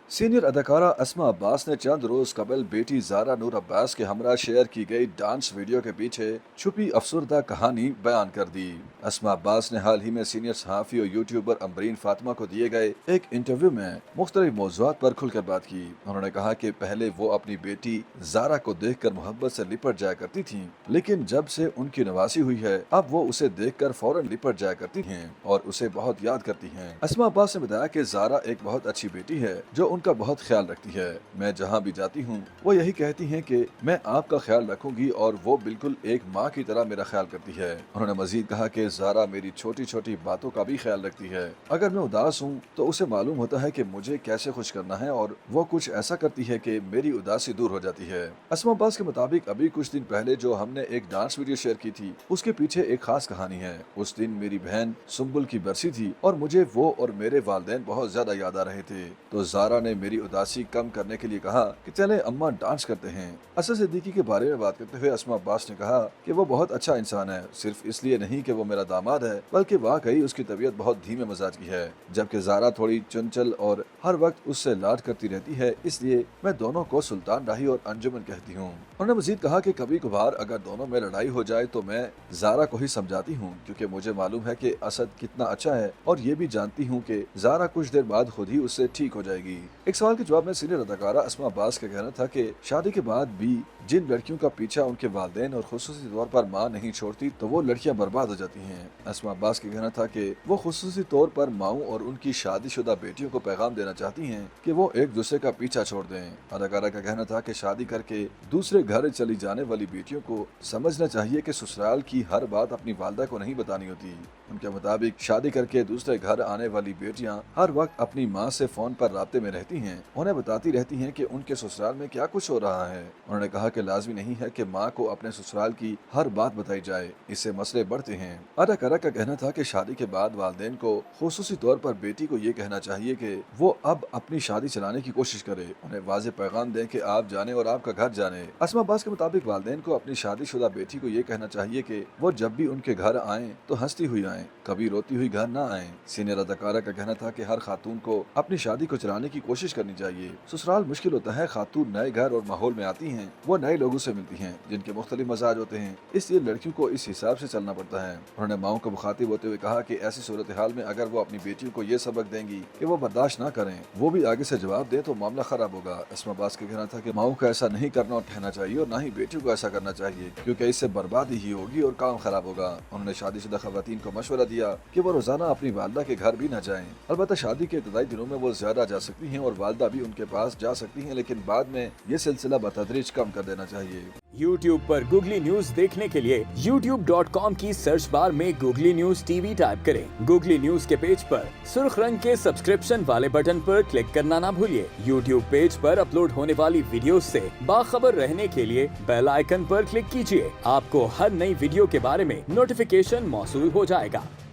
Senior अदाकारा अस्मा अब्बास ने चंद रोज कबल बेटी ज़ारा नूर अब्बास के हमरा शेयर की गई डांस वीडियो के पीछे छुपी अफसरदा कहानी बयान कर दी। अस्मा अब्बास ने हाल ही में सीनियर सहाफ़ी और यूट्यूबर अम्बरीन फातिमा को दिए गए एक इंटरव्यू में मुख्तलिफ मौज़ूआत पर खुलकर बात की। उन्होंने कहा कि पहले वो अपनी बेटी ज़ारा को देखकर मोहब्बत से लिपट जाया करती थीं, लेकिन जब से उनकी नवासी हुई है अब वो उसे देखकर फौरन लिपट जाया करती हैं और उसे बहुत याद करती हैं। अस्मा अब्बास ने बताया कि ज़ारा एक बहुत अच्छी बेटी है जो उनका बहुत ख्याल रखती है। मैं जहाँ भी जाती हूँ वो यही कहती हैं कि मैं आपका ख्याल रखूंगी और वो बिल्कुल एक माँ की तरह मेरा ख्याल करती है। उन्होंने मजीद कहा कि ज़ारा मेरी छोटी छोटी बातों का भी ख्याल रखती है। अगर मैं उदास हूँ तो उसे मालूम होता है कि मुझे कैसे खुश करना है और वो कुछ ऐसा करती है कि मेरी उदासी दूर हो जाती है। अस्मा अब्बास के मुताबिक अभी कुछ दिन पहले जो हमने एक डांस वीडियो शेयर की थी उसके पीछे एक खास कहानी है। उस दिन मेरी बहन सुम्बुल की बरसी थी और मुझे वो और मेरे वालिदैन बहुत ज्यादा याद आ रहे थे, तो ज़ारा ने मेरी उदासी कम करने के लिए कहा कि चले अम्मा डांस करते हैं। असद सिद्दीकी के बारे में बात करते हुए अस्मा अब्बास ने कहा कि वो बहुत अच्छा इंसान है, सिर्फ इसलिए नहीं कि वो मेरा दामाद है बल्कि वाकई उसकी तबीयत बहुत धीमे मजाज की है, जबकि ज़ारा थोड़ी चंचल और हर वक्त उससे लाड करती रहती है, इसलिए मैं दोनों को सुल्तान राही और अंजुमन कहती हूँ। उन्होंने मजीद कहा कि कभी कभार अगर दोनों में लड़ाई हो जाए तो मैं ज़ारा को ही समझाती हूँ, क्योंकि मुझे मालूम है कि असद कितना अच्छा है और ये भी जानती हूँ कि ज़ारा कुछ देर बाद खुद ही उससे ठीक हो जाएगी। एक सवाल के जवाब में सीनियर अदाकारा अस्मा अब्बास का कहना था कि शादी के बाद भी जिन लड़कियों का पीछा उनके वालिदैन और खुसूसी तौर पर माँ नहीं छोड़ती तो वो लड़कियां बर्बाद हो जाती हैं। अस्मा अब्बास का कहना था कि वो खुसूसी तौर पर माओं और उनकी शादीशुदा बेटियों को पैगाम देना चाहती हैं कि वो एक दूसरे का पीछा छोड़ दें। अदाकारा का कहना था कि शादी करके दूसरे घर चली जाने वाली बेटियों को समझना चाहिए कि ससुराल की हर बात अपनी वालदा को नहीं बतानी होती। उनके मुताबिक शादी करके दूसरे घर आने वाली बेटियां हर वक्त अपनी माँ से फोन पर राब्ते में रहती हैं, उन्हें बताती रहती हैं कि उनके ससुराल में क्या कुछ हो रहा है। उन्होंने कहा कि लाजमी नहीं है कि माँ को अपने ससुराल की हर बात बताई जाए, इससे मसले बढ़ते हैं। अदाकारा का कहना था कि शादी के बाद वालिदैन को खुसूसी तौर पर बेटी को ये कहना चाहिए कि वो अब अपनी शादी चलाने की कोशिश करे, उन्हें वाज़ेह पैगाम दें कि आप जाने और आपका घर जाने। अस्मा अब्बास के मुताबिक वालिदैन को अपनी शादीशुदा बेटी को ये कहना चाहिए कि वो जब भी उनके घर आए तो हंसती हुई आए, कभी रोती हुई घर न आए। सीनियर अदाकारा का कहना था कि हर खातून को अपनी शादी को चलाने की कोशिश करनी चाहिए। ससुराल मुश्किल होता है, खातून नए घर और माहौल में आती हैं, वो नए लोगों से मिलती हैं जिनके मुख्तलिफ मजाज होते हैं, इसलिए लड़कियों को इस हिसाब से चलना पड़ता है। उन्होंने माओं को मुखातिब होते हुए कहा कि ऐसी सूरत हाल में अगर वो अपनी बेटियों को ये सबक देंगी कि वो बर्दाश्त न करें, वो भी आगे से जवाब दे तो मामला खराब होगा। अस्मा अब्बास का कहना था कि माओं को ऐसा नहीं करना और ठहना चाहिए और न ही बेटियों को ऐसा करना चाहिए, क्योंकि इससे बर्बादी ही होगी और काम खराब होगा। उन्होंने शादीशुदा खवातीन को मशवरा दिया कि वो रोजाना अपनी वालदा के घर भी न जाएं। अलबत्ता शादी के इब्तदाई दिनों में वो ज्यादा जा सकती हैं और वालदा भी उनके पास जा सकती हैं, लेकिन बाद में ये सिलसिला बतदरीज कम कर देना चाहिए। YouTube पर गूगली न्यूज देखने के लिए youtube.com की सर्च बार में गूगली न्यूज टीवी टाइप करें। गूगली न्यूज के पेज पर सुर्ख रंग के सब्सक्रिप्शन वाले बटन पर क्लिक करना ना भूलिए। YouTube पेज पर अपलोड होने वाली वीडियोस से बाखबर रहने के लिए बेल आइकन पर क्लिक कीजिए। आपको हर नई वीडियो के बारे में नोटिफिकेशन मौसूल हो जाएगा।